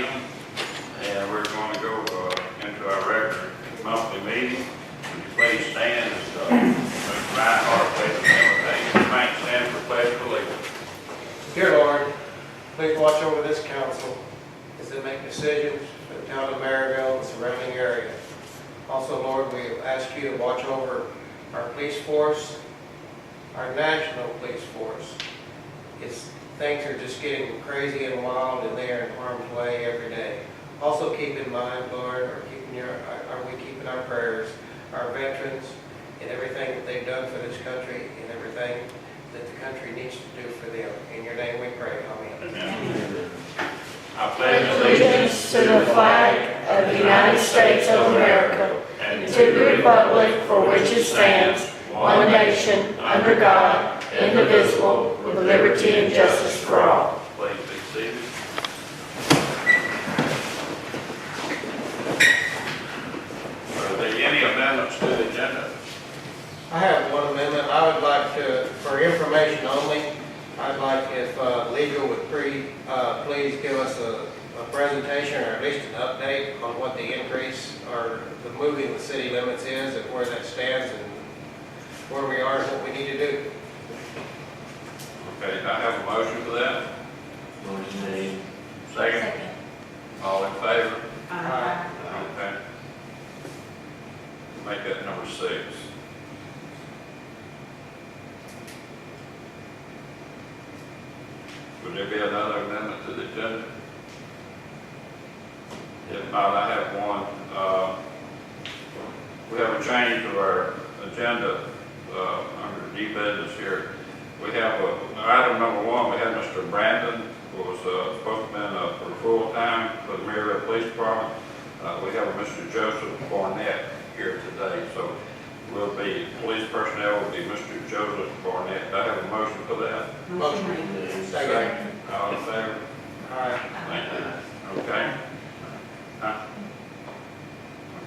p.m. And we're going to go into our regular monthly meeting. Would you please stand as Mr. Reinhardt plays the invitation. Thanks, stand for pledge of allegiance. Dear Lord, please watch over this council as they make decisions for the town of Merryville and surrounding area. Also, Lord, we ask you to watch over our police force, our national police force. Things are just getting crazy and wild, and they are in harm's way every day. Also, keep in mind, Lord, are we keeping our prayers, our veterans, and everything that they've done for this country, and everything that the country needs to do for them. In your name we pray. Amen. Amen. I pledge Allegiance to the flag of the United States of America and to the republic for which it stands, one nation, under God, indivisible, with liberty and justice for all. Please be seated. Are there any amendments to the agenda? I have one amendment. I would like to, for information only, I'd like if legal would please give us a presentation or at least an update on what the increase or the moving the city limits is and where that stands and where we are and what we need to do. Okay, I have a motion for that. Motion made. Second. All in favor? Aye. Okay. Make that number 6. Would there be another amendment to the agenda? If not, I have one. We have a change to our agenda under D business here. We have item number 1, we have Mr. Brandon, who was supposed to have been for full-time for the Merryville Police Department. We have a Mr. Joseph Barnett here today, so police personnel will be Mr. Joseph Barnett. Do I have a motion for that? Motion made. Second. All in favor? Aye. Thank you. Okay.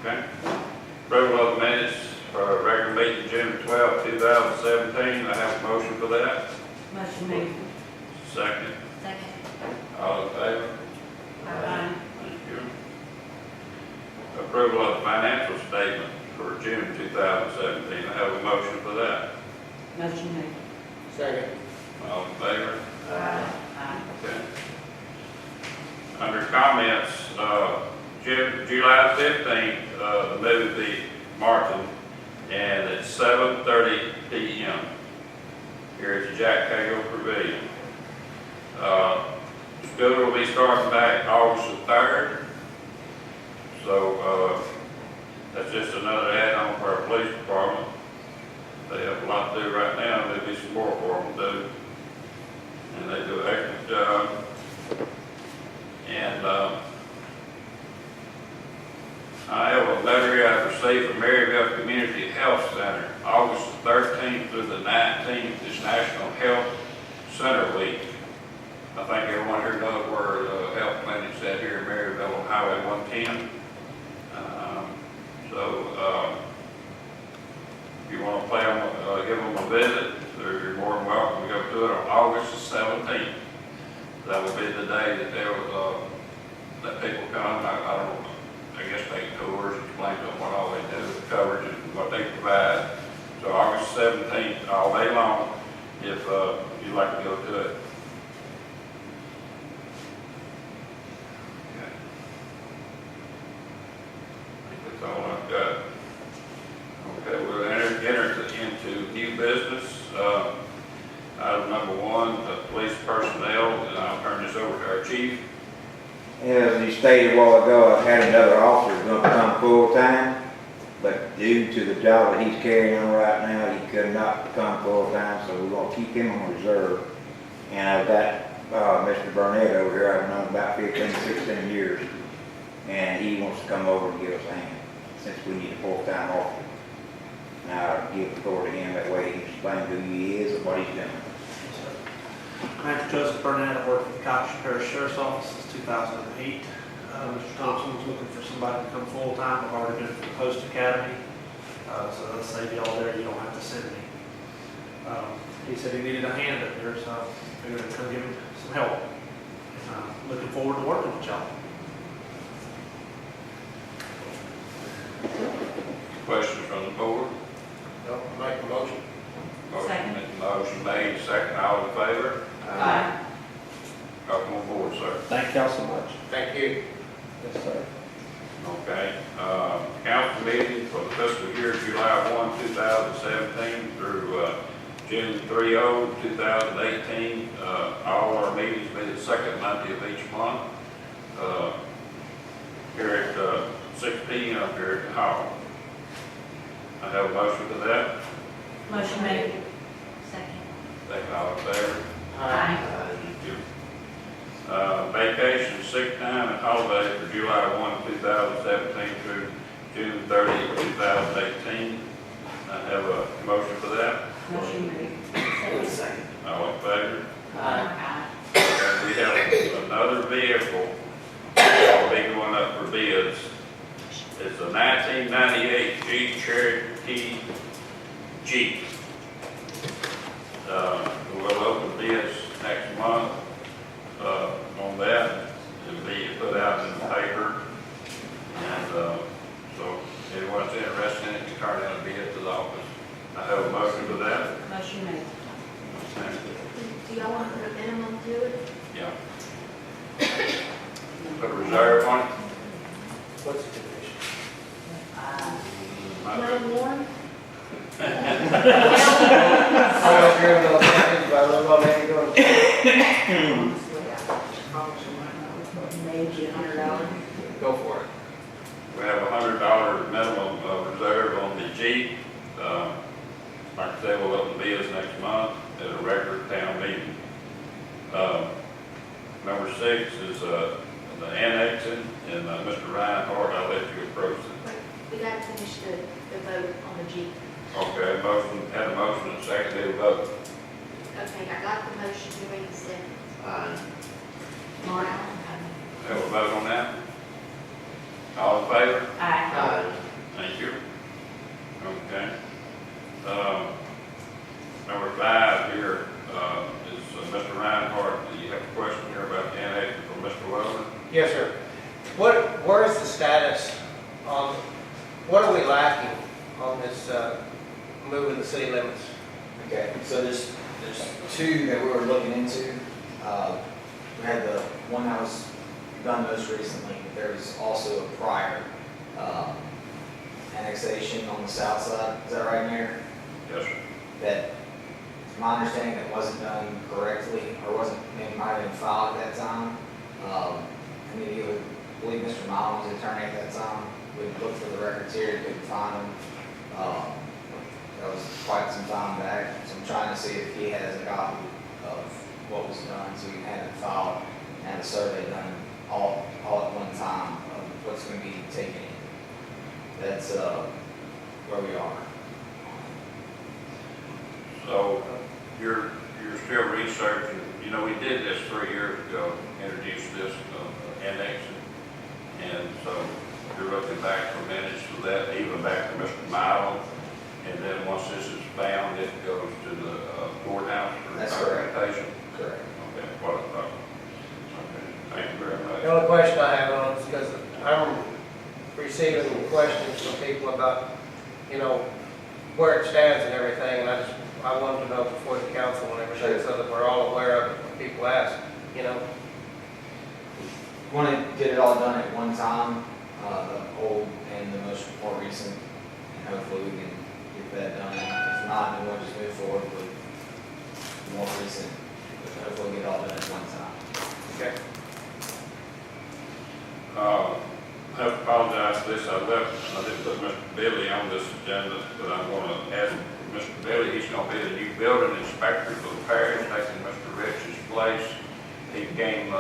Okay. Approval of the minutes for regular meeting June 12, 2017. I have a motion for that. Motion made. Second. Second. All in favor? Aye. Thank you. Approval of the financial statement for June 2017. I have a motion for that. Motion made. Second. All in favor? Aye. Okay. Under comments, July 15th, the movie Martin, and it's 7:30 p.m. here at the Jack Cagle Pavilion. School will be starting back August the 3rd, so that's just another add-on for our police department. They have a lot to do right now, there'll be some more for them to do, and they do an excellent job. And I have a letter here I received from Merryville Community Health Center, August 13th through the 19th is National Health Center Week. I think everyone here knows where the health clinic's at here in Merryville on Highway 110. If you want to give them a visit, you're more than welcome to go to it on August the 17th. That will be the day that they will let people come. I don't know, I guess take tours, explain to them what all they do, the coverage and what they provide. So August 17th, all day long, if you'd like to go to it. Okay. I think that's all I've got. Okay, we'll enter into new business. Item number 1, police personnel, and I'll turn this over to our chief. As he stated a while ago, I've had another officer going to come full-time, but due to the job that he's carrying on right now, he could not come full-time, so we're going to keep him on reserve. And I've got Mr. Burnett over here, I've known about 15, 16 years, and he wants to come over and give us a hand, since we need a full-time officer. Now, I'll give the floor to him, that way he can explain who he is and what he's doing. I'm Joseph Burnett. I've worked with the Cox Parish Sheriff's Office since 2008. Mr. Thompson was looking for somebody to come full-time. I've already been to the Post Academy, so that'll save you all there. You don't have to send me. He said he needed a hand up there, so I figured I'd come give him some help. Looking forward to working with y'all. Questions from the board? No, make a motion. Second. Motion made, second, all in favor? Aye. Welcome on board, sir. Thank y'all so much. Thank you. Yes, sir. Okay, council meeting for the fiscal year July 1, 2017 through June 30, 2018. All our meetings be the second Monday of each month. Here at 6 p.m. here at the hall. I have a motion for that. Motion made. Second. Second, all in favor? Aye. Thank you. Vacation, sick time, and holiday for July 1, 2017 through June 30, 2018. I have a motion for that. Motion made. Second. All in favor? Aye. And we have another vehicle that'll be going up for bids. It's a 1998 Jeep Cherokee Jeep. We'll open bids next month on that. It'll be put out in the paper. And so anyone's interested in it can turn in a bid to the office. I have a motion for that. Motion made. Do y'all want to put a minimum to it? Yeah. Put a reserve on it. What's the condition? No more? I was hearing those things by little man going, Maybe $100. go for it. We have a $100 minimum reserve on the Jeep. Like I said, we'll open bids next month at a regular town meeting. Number 6 is the annexing, and Mr. Ryan Hart, I'll let you approach it. We got to finish the vote on the Jeep. Okay, motion, had a motion and second, they vote. Okay, I got the motion, you ready to second? Mark? Have a vote on that? All in favor? Aye. Thank you. Okay. Number 5 here is Mr. Reinhardt. Do you have a question here about the annexation from Mr. Weldon? Yes, sir. Where is the status on, what are we lacking on this moving the city limits? Okay, so there's two that we were looking into. We had the one that was done most recently, but there's also a prior annexation on the south side. Is that right, Mayor? Yes, sir. That, to my understanding, that wasn't done correctly, or wasn't, maybe might have been filed at that time. I mean, you would believe Mr. Miles was the attorney at that time. We looked for the records here, couldn't find them. That was quite some time back, so I'm trying to see if he has a copy of what was done, so we can have it filed and have a survey done all at one time of what's going to be taken in. That's where we are. So you're still researching. You know, we did this 3 years ago, introduced this annexing, and so you're looking back for minutes for that, even back to Mr. Miles. And then once this is found, it goes to the courthouse for That's correct. documentation. Correct. Okay, what I thought. Okay, thank you very much. The only question I have on it is because I'm receiving questions from people about, you know, where it stands and everything, and I wanted to know before the council and everything, so that we're all aware of it when people ask, you know. Want to get it all done at one time, the old and the more recent, and hopefully we can get that done. If not, then we'll just move forward with the more recent, but hopefully get it all done at one time. Okay. I apologize for this. I didn't put Mr. Billy on this agenda, but I'm going to ask Mr. Billy. He's going to be the new building inspector for the parish, taking Mr. Rich's place. He came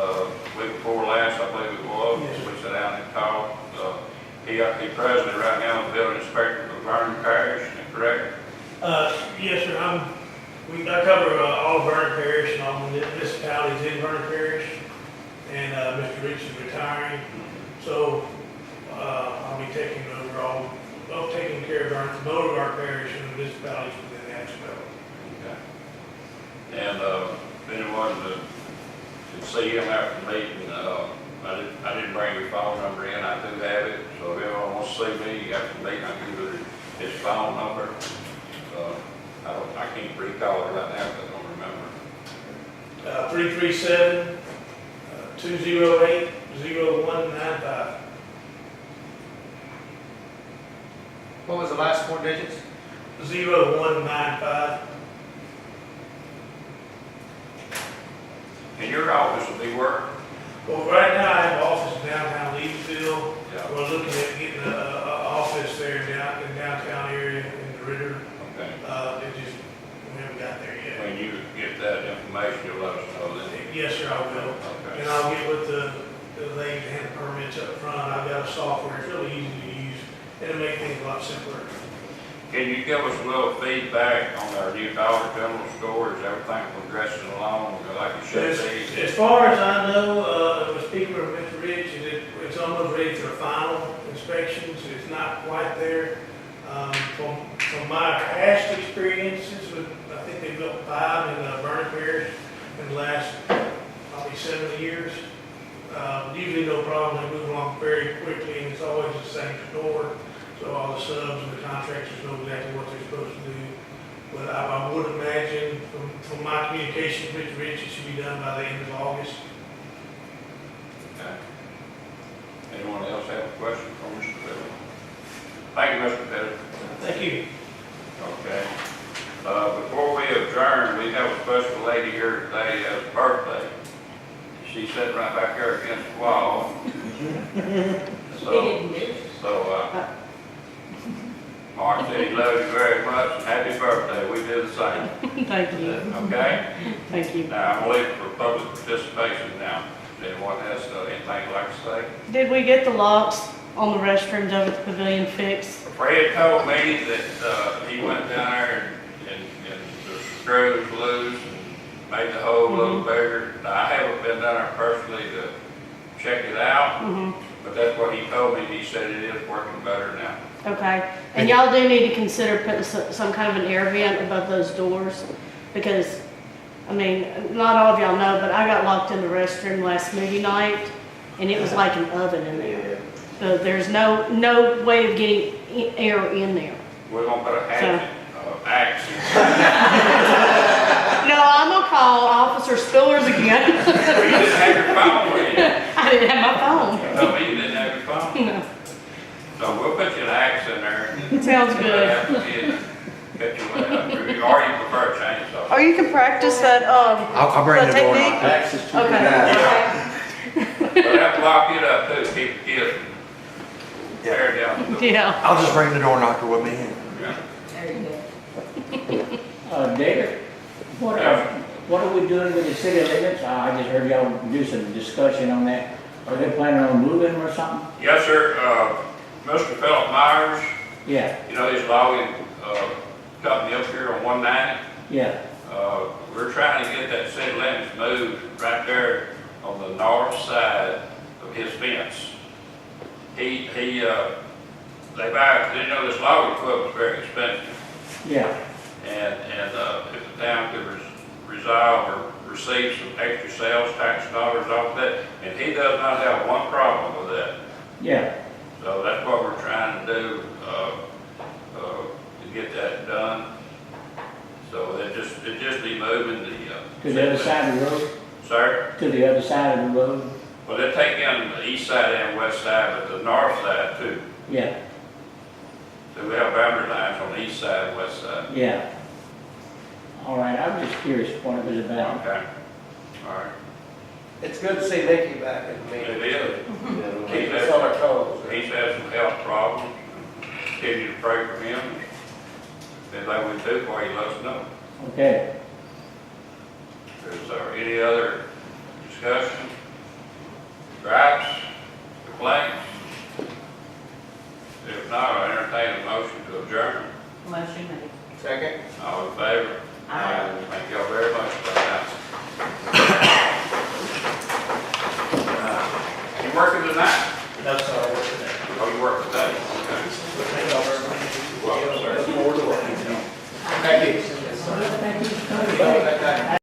week before last, I believe it was. We sat down and talked. He presently right now is building inspector for Vernon Parish. Is that correct? Yes, sir. I cover all of Vernon Parish and all the municipalities in Vernon Parish. And Mr. Rich is retiring, so I'll be taking over taking care of both of our parish and the municipalities within the Expo. Okay. And if anyone could see him after the meeting, I didn't bring your phone number in, I do have it, so if anyone wants to see me after the meeting, I can give you his phone number. I can't recall it right now, because I don't remember. 337-208-0195. What was the last 4 digits? 0195. And your office will be where? Well, right now I have an office in downtown Leesville. Yeah. We're looking at getting an office there in downtown area in the Ritter. Okay. We haven't got there yet. When you get that information, you'll let us know then. Yes, sir, I will. Okay. And I'll get with the lady to hand the permits up front. I've got a software, it's really easy to use. It'll make things a lot simpler. Can you give us a little feedback on our new Dollar General store? Is everything progressing along like it should be? As far as I know, I was speaking with Mr. Rich, it's almost ready for final inspections. It's not quite there. From my past experiences with, I think they built 5 in Vernon Parish in the last probably 7 years. Usually no problem, they move along very quickly, and it's always the same store. So all the subs and the contractors know exactly what they're supposed to do. But I would imagine from my communication with Mr. Rich, it should be done by the end of August. Okay. Anyone else have a question for Mr. Pettit? Thank you, Mr. Pettit. Thank you. Okay. Before we adjourn, we have a special lady here today as a birthday. She's sitting right back there against the wall. Mark said he loves you very much, and happy birthday. We do the same. Thank you. Okay? Thank you. Now, I'm waiting for public participation now. If anyone has anything they'd like to say? Did we get the locks on the restrooms over at the pavilion fixed? Fred told me that he went down there and the screws loose and made the hole a little bigger. Now, I haven't been down there personally to check it out, but that's what he told me. He said it is working better now. Okay, and y'all do need to consider putting some kind of an air vent above those doors, because, I mean, not all of y'all know, but I got locked in the restroom last movie night, and it was like an oven in there. So there's no way of getting air in there. We're gonna put a hatchet, axe. No, I'm gonna call Officer Spillers again. You didn't have your phone with you. I didn't have my phone. You told me you didn't have your phone. No. So we'll put you an axe in there. Sounds good. Cut you with, or you prefer a chainsaw. Or you can practice that, I'll bring the the door technique. knocker. Okay. But have to lock it up too, keep the kids from tearing down the door. Yeah. I'll just bring the door knocker with me. Yeah. David, what are we doing with the city limits? I just heard y'all do some discussion on that. Are they planning on moving them or something? Yes, sir. Mr. Philip Myers, Yeah, you know, his logging company up here on 190. yeah, We're trying to get that city limits moved right there on the north side of his fence. They buy, you know, this logging equipment's very expensive. yeah, And if the town could resolve or receive some extra sales tax dollars off that, and he does not have one problem with that. yeah. So that's what we're trying to do, to get that done. So it just be moving the. To the other side of the road? Sir? To the other side of the road? Well, they take in the east side and west side, but the north side too. Yeah, So we have boundary lines on the east side and west side. yeah. All right, I was just curious what it was about. Okay. All right. It's good to see Nikki back in the meeting. It is. Keep us on our toes. He's had some health problems. Continue to pray for him. If anything we can do for you, let us know. Okay. Is there any other discussion? Gripes? Complaints? If not, I entertain a motion to adjourn. Motion made. Second? All in favor? Aye. Thank y'all very much for that.